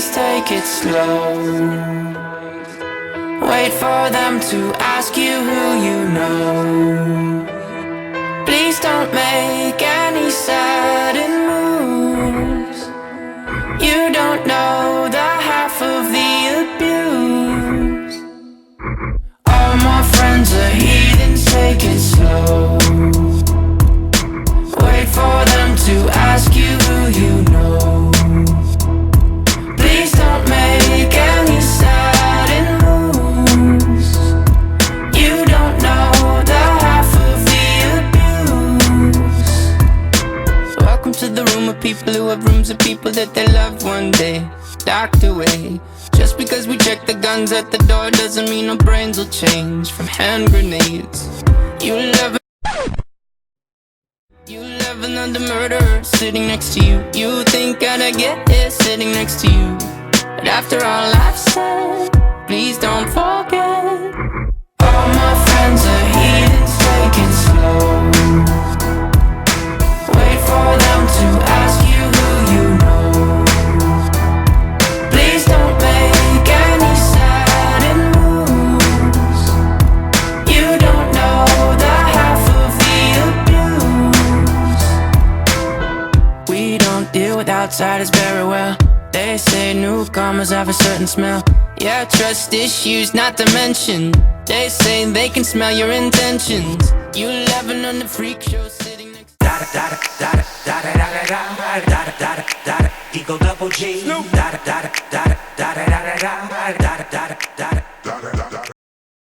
please take it slow. Wait for them to ask you who you know. Please don't make any sudden moves. You don't know the half of the abuse. All my friends are heathens, take it slow. Wait for them to ask you who you know. Please don't make any sudden moves. You don't know the half of the abuse. Welcome to the room of people who have rooms of people that they loved one day docked away. Just because we check the guns at the door doesn't mean our brains will change from hand grenades. You love another murderer sitting next to you. You think I'd get here sitting next to you. But after all I've said, please don't forget. All my friends are heathens, take it slow. Wait for them to ask you who you know. Please don't make any sudden moves. You don't know the half of the abuse. We don't deal with outsiders very well. They say newcomers have a certain smell. Yeah, trust issues not to mention. They say they can smell your intentions. You laughing on the freak show sitting next to Eagle double G.